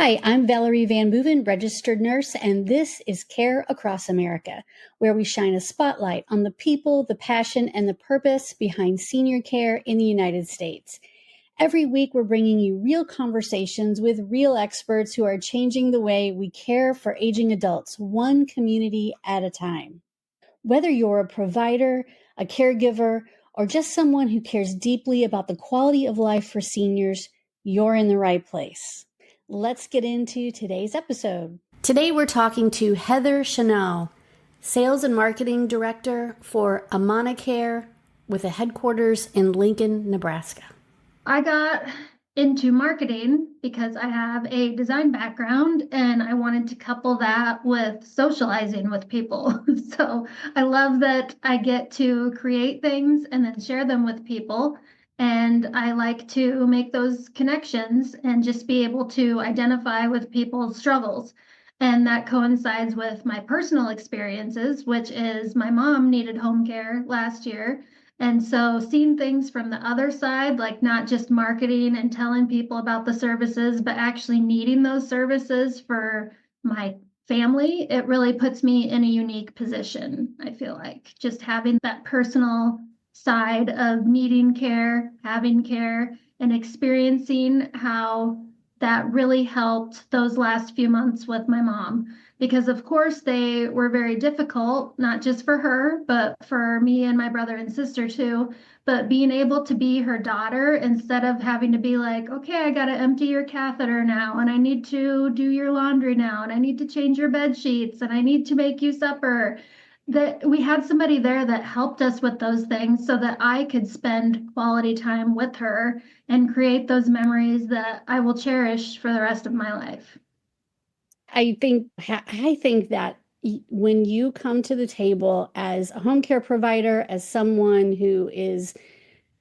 Hi, I'm Valerie Van Boeven, registered nurse, and this is Care Across America, where we shine a spotlight on the people, the passion, and the purpose behind senior care in the United States. Every week, we're bringing you real conversations with real experts who are changing the way we care for aging adults, one community at a time. Whether you're a provider, a caregiver, or just someone who cares deeply about the quality of life for seniors, you're in the right place. Let's get into today's episode. Today we're talking to Heather Shanou, Sales and Marketing Director for AmanaCare with a headquarters in Lincoln, Nebraska. I got into marketing because I have a design background and I wanted to couple that with socializing with people. So I love that I get to create things and then share them with people. And I like to make those connections and just be able to identify with people's struggles. And that coincides with my personal experiences, which is my mom needed home care last year. And so seeing things from the other side, like not just marketing and telling people about the services, but actually needing those services for my family, it really puts me in a unique position. I feel like just having that personal side of needing care, having care, and experiencing how that really helped those last few months with my mom. Because, of course, they were very difficult, not just for her, but for me and my brother and sister too. But being able to be her daughter instead of having to be like, okay, I got to empty your catheter now, and I need to do your laundry now, and I need to change your bed sheets, and I need to make you supper. That we had somebody there that helped us with those things so that I could spend quality time with her and create those memories that I will cherish for the rest of my life. I think that when you come to the table as a home care provider, as someone who is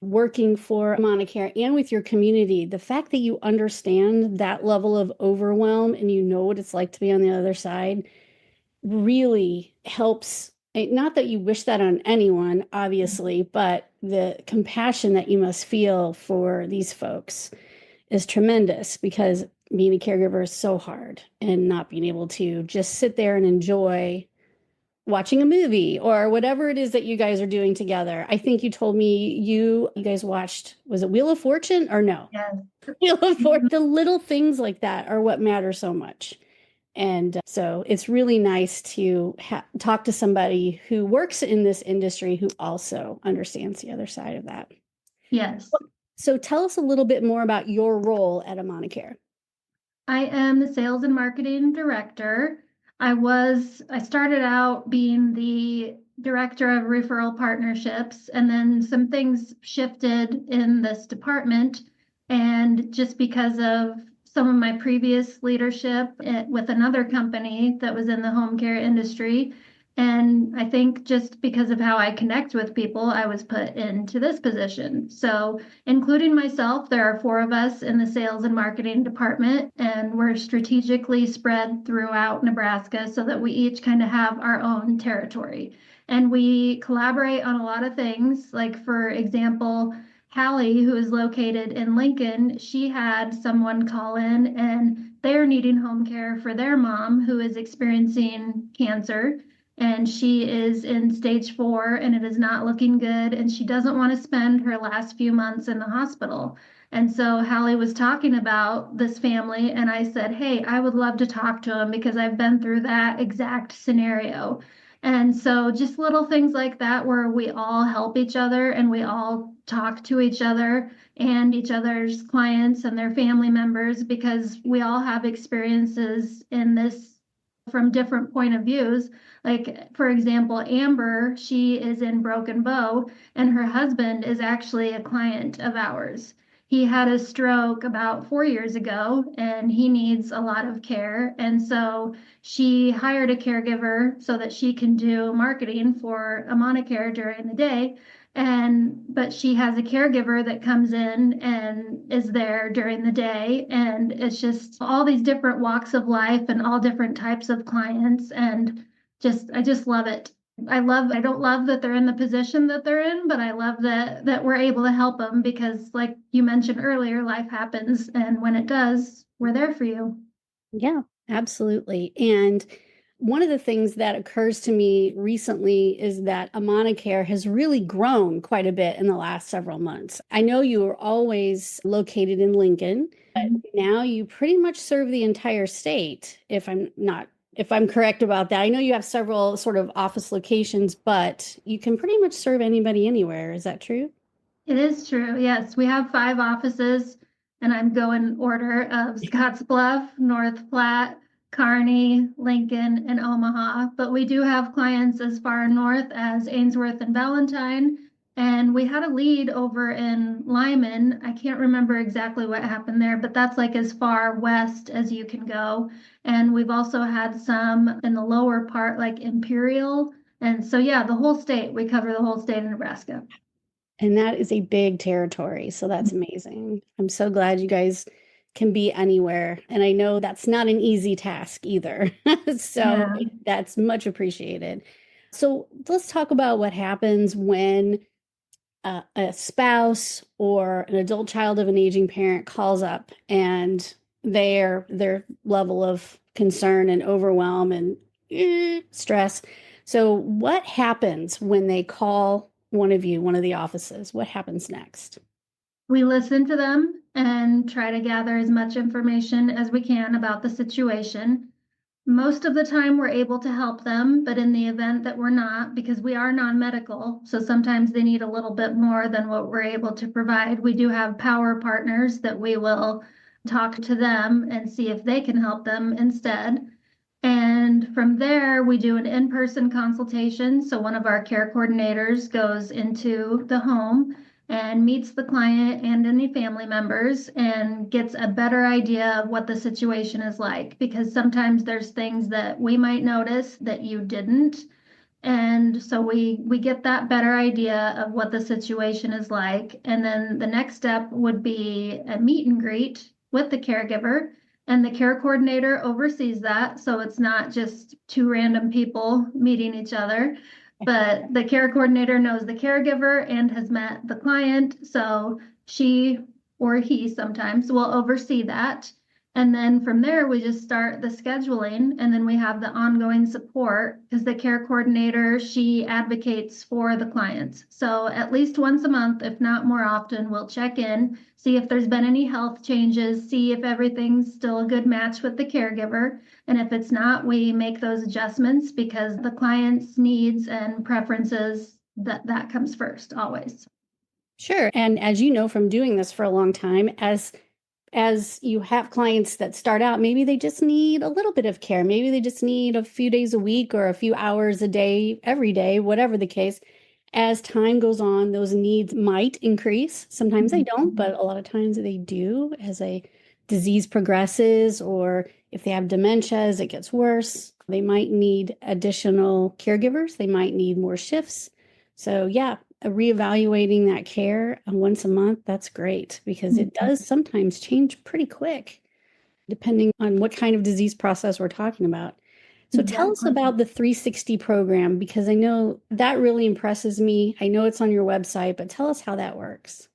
working for AmanaCare and with your community, the fact that you understand that level of overwhelm and you know what it's like to be on the other side really helps. Not that you wish that on anyone, obviously, but the compassion that you must feel for these folks is tremendous because being a caregiver is so hard, and not being able to just sit there and enjoy watching a movie or whatever it is that you guys are doing together. I think you told me you guys watched, was it Wheel of Fortune or no? Yes. Wheel of Fortune. The little things like that are what matter so much. And so it's really nice to talk to somebody who works in this industry who also understands the other side of that. Yes. So tell us a little bit more about your role at AmanaCare. I am the sales and marketing director. I started out being the director of referral partnerships, and then some things shifted in this department. And just because of some of my previous leadership with another company that was in the home care industry, and I think just because of how I connect with people, I was put into this position. So, including myself, there are 4 of us in the sales and marketing department, and we're strategically spread throughout Nebraska so that we each kind of have our own territory. And we collaborate on a lot of things. Like, for example, Hallie, who is located in Lincoln, she had someone call in and they're needing home care for their mom who is experiencing cancer, and she is in stage 4 and it is not looking good, and she doesn't want to spend her last few months in the hospital. And so Hallie was talking about this family, and I said, hey, I would love to talk to them because I've been through that exact scenario. And so just little things like that where we all help each other and we all talk to each other and each other's clients and their family members, because we all have experiences in this from different point of views. Like, for example, Amber, she is in Broken Bow, and her husband is actually a client of ours. He had a stroke about 4 years ago, and he needs a lot of care. And so she hired a caregiver so that she can do marketing for AmanaCare during the day. But she has a caregiver that comes in and is there during the day. And it's just all these different walks of life and all different types of clients. And I just love it. I don't love that they're in the position that they're in, but I love that we're able to help them because, like you mentioned earlier, life happens. And when it does, we're there for you. Yeah, absolutely. And one of the things that occurs to me recently is that AmanaCare has really grown quite a bit in the last several months. I know you were always located in Lincoln, but now you pretty much serve the entire state, if I'm correct about that. I know you have several sort of office locations, but you can pretty much serve anybody anywhere. Is that true? It is true. Yes, we have 5 offices, and I'm going order of Scottsbluff, North Platte, Kearney, Lincoln, and Omaha. But we do have clients as far north as Ainsworth and Valentine. And we had a lead over in Lyman. I can't remember exactly what happened there, but that's like as far west as you can go. And we've also had some in the lower part, like Imperial. And so, yeah, the whole state, we cover the whole state of Nebraska. And that is a big territory. So that's amazing. I'm so glad you guys can be anywhere. And I know that's not an easy task either. So Yeah. that's much appreciated. So let's talk about what happens when a spouse or an adult child of an aging parent calls up and their level of concern and overwhelm and stress. So what happens when they call one of the offices? What happens next? We listen to them and try to gather as much information as we can about the situation. Most of the time, we're able to help them, but in the event that we're not, because we are non-medical, so sometimes they need a little bit more than what we're able to provide. We do have power partners that we will talk to them and see if they can help them instead. And from there, we do an in-person consultation. So one of our care coordinators goes into the home and meets the client and any family members and gets a better idea of what the situation is like. Because sometimes there's things that we might notice that you didn't. And so we get that better idea of what the situation is like. And then the next step would be a meet and greet with the caregiver. And the care coordinator oversees that. So it's not just two random people meeting each other, but the care coordinator knows the caregiver and has met the client. So she or he sometimes will oversee that. And then from there, we just start the scheduling, and then we have the ongoing support because the care coordinator, she advocates for the clients. So at least once a month, if not more often, we'll check in, see if there's been any health changes, see if everything's still a good match with the caregiver. And if it's not, we make those adjustments because the client's needs and preferences, that comes first always. Sure. And as you know from doing this for a long time, as you have clients that start out, maybe they just need a little bit of care. Maybe they just need a few days a week or a few hours a day, every day, whatever the case. As time goes on, those needs might increase. Sometimes they don't, but a lot of times they do as a disease progresses, or if they have dementia, as it gets worse, they might need additional caregivers. They might need more shifts. So, yeah, reevaluating that care once a month, that's great because it does sometimes change pretty quick depending on what kind of disease process we're talking about. So tell us Exactly. about the 360 program because I know that really impresses me. I know it's on your website, but tell us how that works.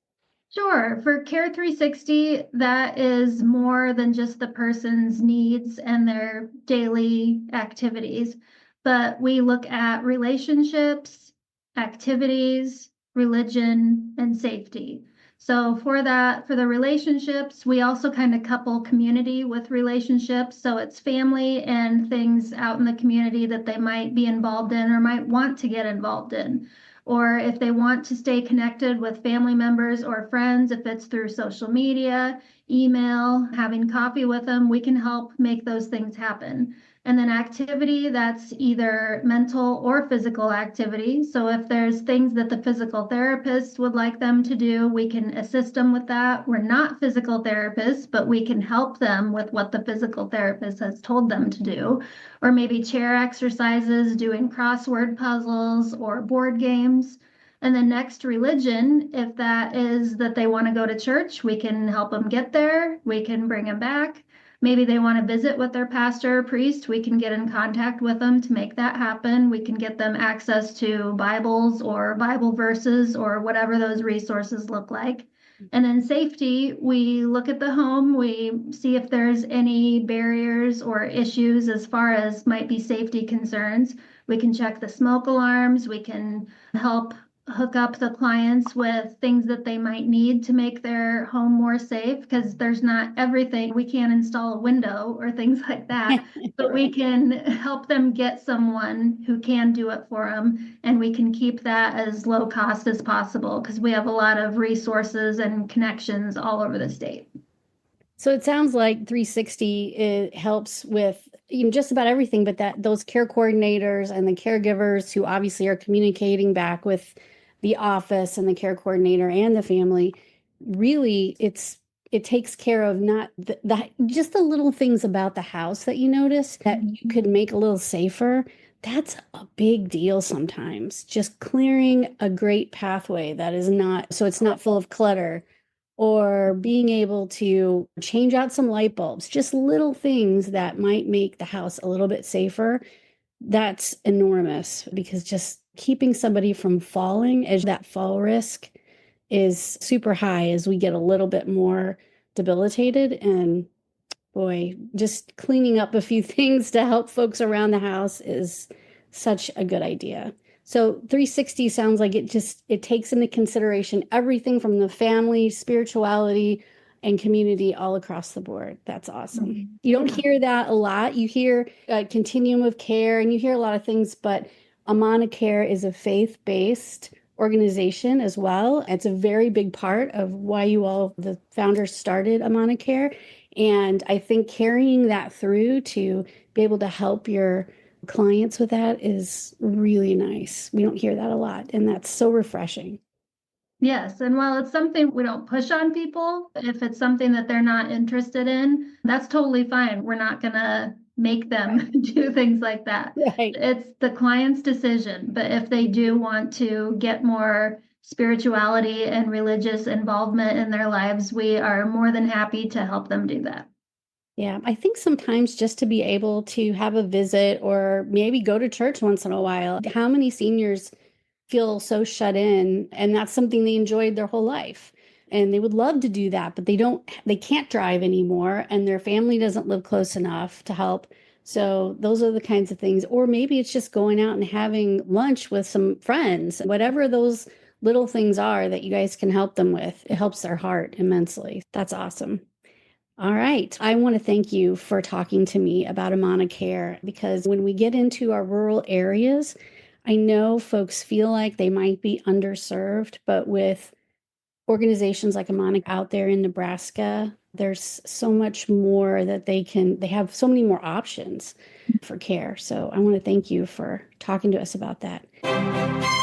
Sure. For Care 360, that is more than just the person's needs and their daily activities, but we look at relationships, activities, religion, and safety. So for that, for the relationships, we also kind of couple community with relationships. So it's family and things out in the community that they might be involved in or might want to get involved in, or if they want to stay connected with family members or friends, if it's through social media, email, having coffee with them, we can help make those things happen. And then activity, that's either mental or physical activity. So if there's things that the physical therapist would like them to do, we can assist them with that. We're not physical therapists, but we can help them with what the physical therapist has told them to do, or maybe chair exercises, doing crossword puzzles or board games. And then next, religion, if that is that they want to go to church, we can help them get there. We can bring them back. Maybe they want to visit with their pastor or priest. We can get in contact with them to make that happen. We can get them access to Bibles or Bible verses or whatever those resources look like. And then safety, we look at the home, we see if there's any barriers or issues as far as might be safety concerns. We can check the smoke alarms, we can help hook up the clients with things that they might need to make their home more safe, because there's not everything. We can't install a window or things like that, but we can help them get someone who can do it for them, and we can keep that as low cost as possible because we have a lot of resources and connections all over the state. So it sounds like 360 it helps with just about everything, but that those care coordinators and the caregivers who obviously are communicating back with the office and the care coordinator and the family, really it takes care of not just the little things about the house that you notice that you could make a little safer. That's a big deal sometimes. Just clearing a great pathway that is not, so it's not full of clutter, or being able to change out some light bulbs, just little things that might make the house a little bit safer. That's enormous, because just keeping somebody from falling, as that fall risk is super high as we get a little bit more debilitated. And boy, just cleaning up a few things to help folks around the house is such a good idea. So 360 sounds like it takes into consideration everything from the family, spirituality, and community all across the board. That's awesome. You don't hear that a lot. You hear a continuum of care and you hear a lot of things, but AmanaCare is a faith-based organization as well. It's a very big part of why you all, the founders, started AmanaCare. And I think carrying that through to be able to help your clients with that is really nice. We don't hear that a lot, and that's so refreshing. Yes, and while it's something we don't push on people, if it's something that they're not interested in, that's totally fine. We're not gonna make them do things like that. Right. It's the client's decision, but if they do want to get more spirituality and religious involvement in their lives, we are more than happy to help them do that. Yeah, I think sometimes just to be able to have a visit or maybe go to church once in a while. How many seniors feel so shut in, and that's something they enjoyed their whole life, and they would love to do that, but they can't drive anymore, and their family doesn't live close enough to help. So those are the kinds of things. Or maybe it's just going out and having lunch with some friends, whatever those little things are that you guys can help them with. It helps their heart immensely. That's awesome. All right. I want to thank you for talking to me about AmanaCare, because when we get into our rural areas, I know folks feel like they might be underserved, but with organizations like Amana out there in Nebraska, there's so much more that they have so many more options for care. So I want to thank you for talking to us about that.